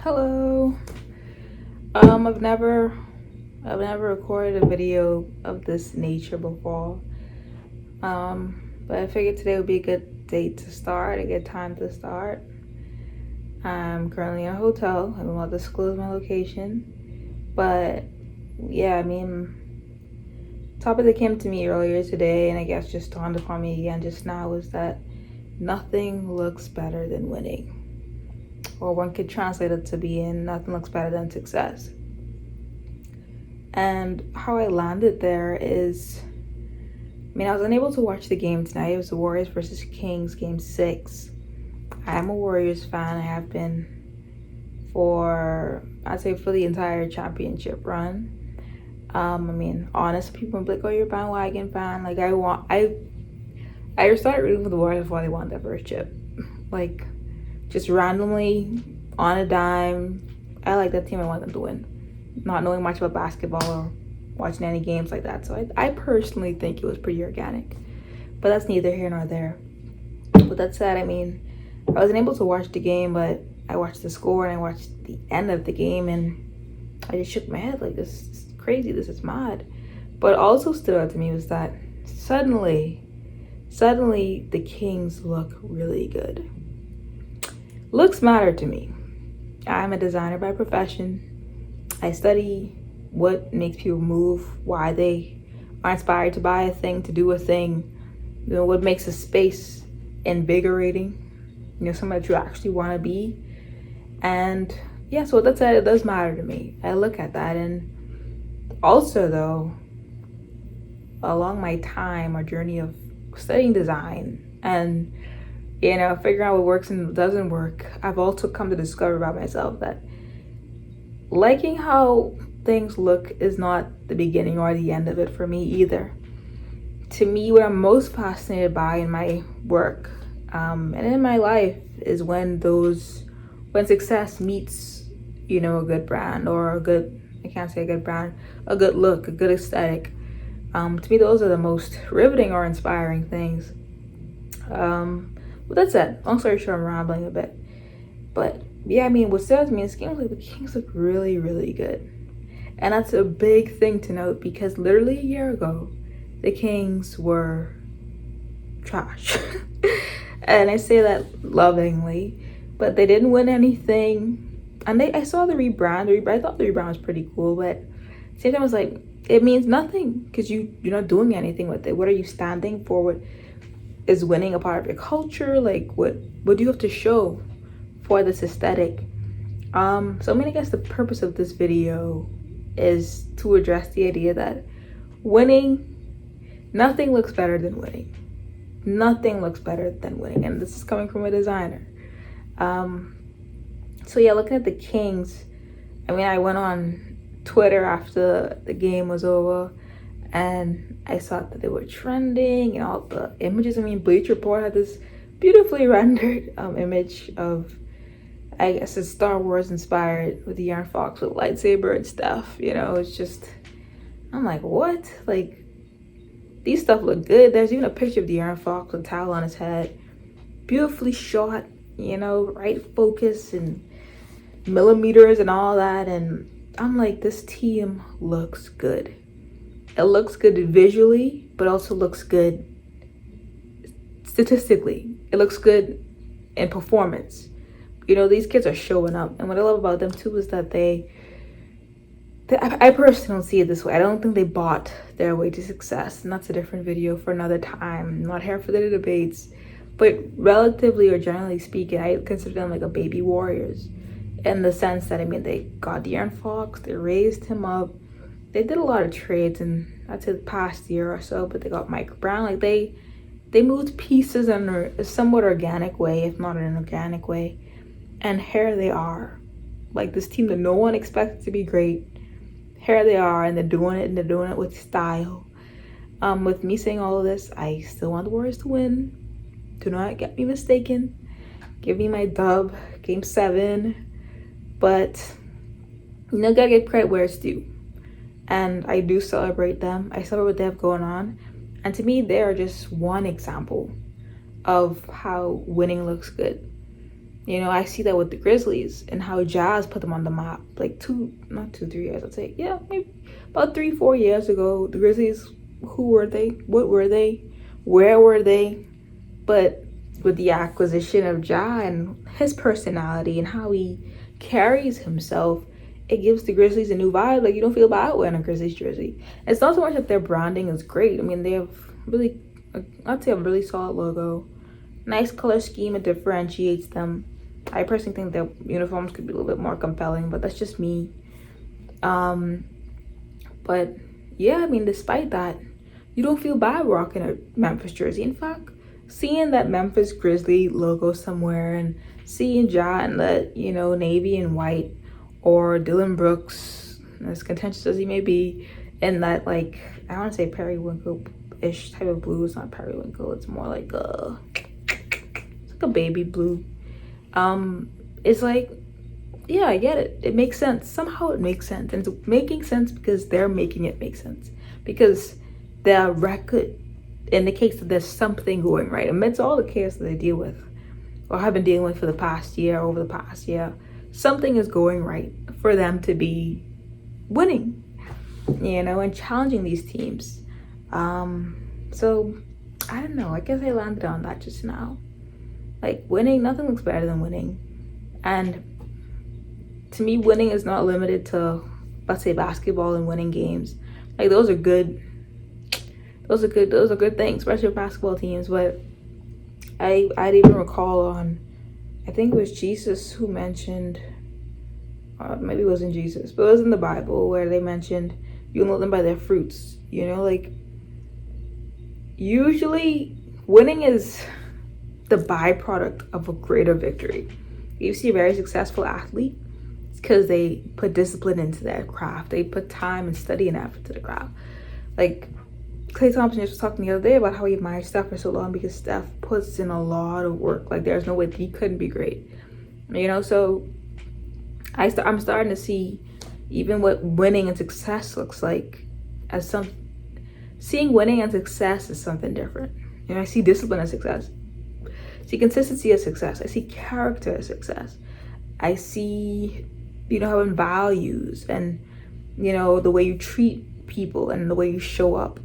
Hello. I've never recorded a video of this nature before. But I figured today would be a good date to start, a good time to start. I'm currently in a hotel. I won't disclose my location. But yeah, topic that came to me earlier today, and I guess just dawned upon me again just now, was that nothing looks better than winning. Or one could translate it to being nothing looks better than success. And how I landed there is, I was unable to watch the game tonight. It was the Warriors versus Kings, game 6. I am a Warriors fan. I have been I'd say for the entire championship run. Honestly, people will be like, oh, you're a bandwagon fan. Like, I started rooting for the Warriors before they won their first chip. Like, just randomly, on a dime. I like that team. I want them to win. Not knowing much about basketball or watching any games like that. So I personally think it was pretty organic. But that's neither here nor there. With that said, I wasn't able to watch the game, but I watched the score and I watched the end of the game, and I just shook my head like, this is crazy. This is mad. But also stood out to me was that suddenly the Kings look really good. Looks matter to me. I'm a designer by profession. I study what makes people move, why they are inspired to buy a thing, to do a thing, what makes a space invigorating, something that you actually want to be. And yeah, so with that said, it does matter to me. I look at that. And also, though, along my time or journey of studying design and figuring out what works and doesn't work, I've also come to discover about myself that liking how things look is not the beginning or the end of it for me either. To me, what I'm most fascinated by in my work and in my life is when success meets, a good brand or a good look, a good aesthetic. To me, those are the most riveting or inspiring things. But that said, long story short, I'm rambling a bit. But yeah, what says me is games like the Kings look really, really good. And that's a big thing to note because literally a year ago, the Kings were trash. And I say that lovingly, but they didn't win anything. And I saw the rebrand. I thought the rebrand was pretty cool, but at the same time, I was like, it means nothing because you're not doing anything with it. What are you standing for? What is winning a part of your culture? Like, what do you have to show for this aesthetic? So I guess the purpose of this video is to address the idea that nothing looks better than winning. Nothing looks better than winning. And this is coming from a designer. So yeah, looking at the Kings, I went on Twitter after the game was over, and I saw that they were trending and all the images. Bleacher Report had this beautifully rendered image of, I guess it's Star Wars inspired, with the Iron Fox with lightsaber and stuff. It's just, I'm like, what? Like, these stuff look good. There's even a picture of the Iron Fox with a towel on his head. Beautifully shot, right focus and millimeters and all that. And I'm like, this team looks good. It looks good visually, but also looks good statistically. It looks good in performance. These kids are showing up. And what I love about them too is that I personally don't see it this way. I don't think they bought their way to success. And that's a different video for another time. I'm not here for the debates. But relatively or generally speaking, I consider them like a baby Warriors. In the sense that, they got the Iron Fox, they raised him up. They did a lot of trades in, I'd say, the past year or so, but they got Mike Brown. Like, they moved pieces in a somewhat organic way, if not an organic way. And here they are. Like, this team that no one expected to be great. Here they are, and they're doing it, and they're doing it with style. With me saying all of this, I still want the Warriors to win. Do not get me mistaken. Give me my dub, game 7. But, gotta give credit where it's due. And I do celebrate them. I celebrate what they have going on. And to me, they are just one example of how winning looks good. You know, I see that with the Grizzlies and how Jazz put them on the map. Like not 2, 3 years, I'd say. Yeah, maybe about 3, 4 years ago. The Grizzlies, who were they? What were they? Where were they? But with the acquisition of Ja and his personality and how he carries himself, it gives the Grizzlies a new vibe. Like, you don't feel bad wearing a Grizzlies jersey. It's not so much that their branding is great. I mean, they have really, I'd say, a really solid logo. Nice color scheme, it differentiates them. I personally think their uniforms could be a little bit more compelling, but that's just me. But yeah, I mean, despite that, you don't feel bad rocking a Memphis jersey. In fact, seeing that Memphis Grizzly logo somewhere and seeing Ja in the, you know, navy and white, or Dylan Brooks, as contentious as he may be, in that, like, I want to say periwinkle-ish type of blue. It's not periwinkle, it's more like it's like a baby blue. It's like, yeah, I get it. It makes sense. Somehow it makes sense. And it's making sense because they're making it make sense. Because the record indicates that there's something going right. Amidst all the chaos that they deal with, or have been dealing with for the past year, over the past year, something is going right for them to be winning, you know, and challenging these teams. So, I don't know. I guess I landed on that just now. Like, winning, nothing looks better than winning. And to me, winning is not limited to, let's say, basketball and winning games. Like, those are good things, especially with basketball teams. But I'd even recall on, I think it was Jesus who mentioned, maybe it wasn't Jesus, but it was in the Bible where they mentioned, you'll know them by their fruits. You know, like, usually winning is the byproduct of a greater victory. You see a very successful athlete, it's because they put discipline into their craft. They put time and study and effort to the craft. Like, Klay Thompson just was talking the other day about how he admired Steph for so long because Steph puts in a lot of work. Like, there's no way that he couldn't be great. You know, so I'm starting to see even what winning and success looks like as seeing winning and success as something different. You know, I see discipline as success. I see consistency as success. I see character as success. I see, you know, having values and, you know, the way you treat people and the way you show up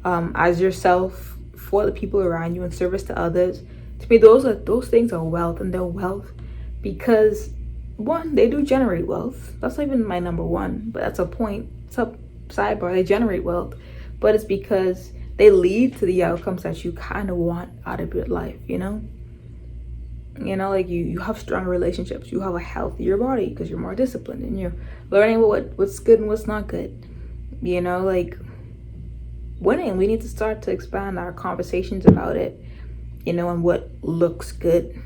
as yourself for the people around you in service to others. To me, those things are wealth, and they're wealth because, one, they do generate wealth. That's not even my number one, but that's a point. It's a sidebar. They generate wealth, but it's because they lead to the outcomes that you kind of want out of your life, you know? You know, like you have stronger relationships. You have a healthier body because you're more disciplined and you're learning what's good and what's not good. You know, like winning, we need to start to expand our conversations about it, you know, and what looks good.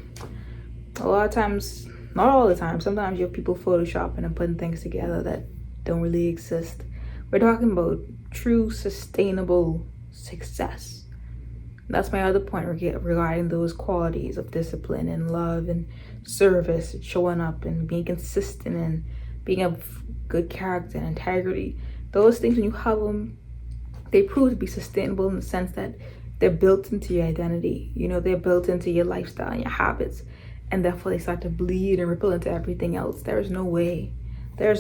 A lot of times, not all the time, sometimes you have people photoshopping and putting things together that don't really exist. We're talking about true sustainable success. That's my other point regarding those qualities of discipline and love and service and showing up and being consistent and being a good character and integrity. Those things, when you have them, they prove to be sustainable in the sense that they're built into your identity. You know, they're built into your lifestyle and your habits, and therefore they start to bleed and ripple into everything else. There is no way, I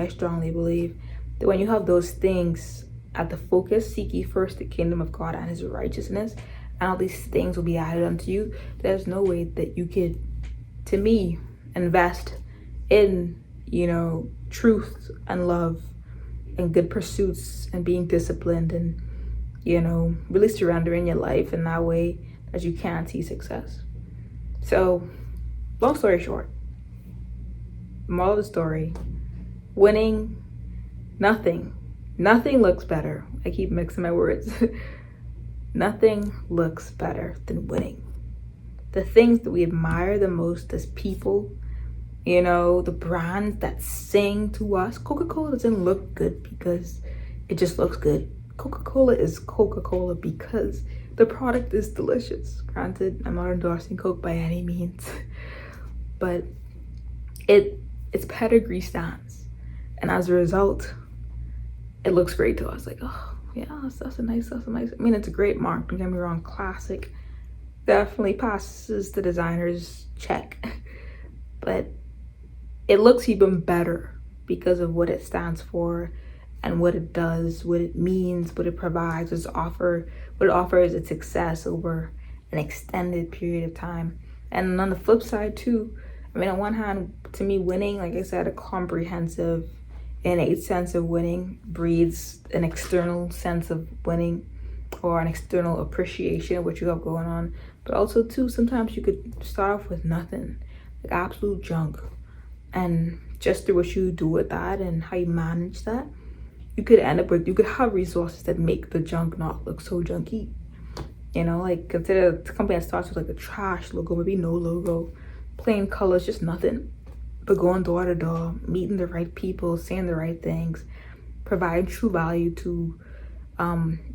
strongly believe, that when you have those things at the focus, seek ye first the kingdom of God and his righteousness, and all these things will be added unto you. There's no way that you could, to me, invest in, you know, truth and love and good pursuits and being disciplined and, you know, really surrendering your life in that way that you can see success. So, long story short, moral of the story, winning, nothing looks better. I keep mixing my words. Nothing looks better than winning. The things that we admire the most as people, you know, the brands that sing to us. Coca-Cola doesn't look good because it just looks good. Coca-Cola is Coca-Cola because the product is delicious. Granted, I'm not endorsing Coke by any means, but its pedigree stands, and as a result, it looks great to us. Like, oh yeah, that's a nice. I mean, it's a great mark. Don't get me wrong, classic. definitely passes the designer's check. But it looks even better because of what it stands for and what it does, what it means, what it provides, what it offers its success over an extended period of time. And on the flip side too, I mean, on one hand, to me, winning, like I said, a comprehensive, innate sense of winning breeds an external sense of winning or an external appreciation of what you have going on. But also too, sometimes you could start off with nothing, like absolute junk. And just through what you do with that and how you manage that, you could have resources that make the junk not look so junky. You know, like consider a company that starts with like a trash logo, maybe no logo, plain colors, just nothing. But going door to door, meeting the right people, saying the right things, providing true value to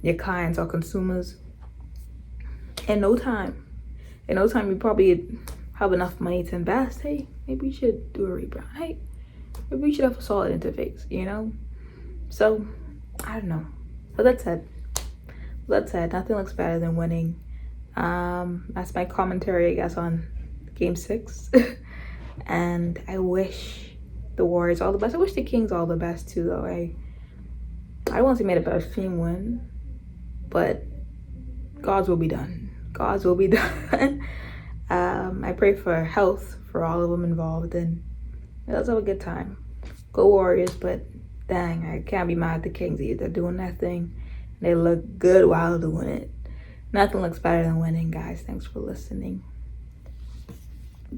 your clients or consumers. In no time, you probably have enough money to invest. Hey, maybe you should do a rebrand. Hey, maybe you should have a solid interface, you know? So, I don't know. But that said, nothing looks better than winning. That's my commentary, I guess, on game 6. And I wish the Warriors all the best. I wish the Kings all the best too, though. I want to made a better team win, but God's will be done. God's will be done. I pray for health for all of them involved, and let's have a good time. Go Warriors, but dang, I can't be mad at the Kings either. They're doing that thing. They look good while doing it. Nothing looks better than winning, guys. Thanks for listening.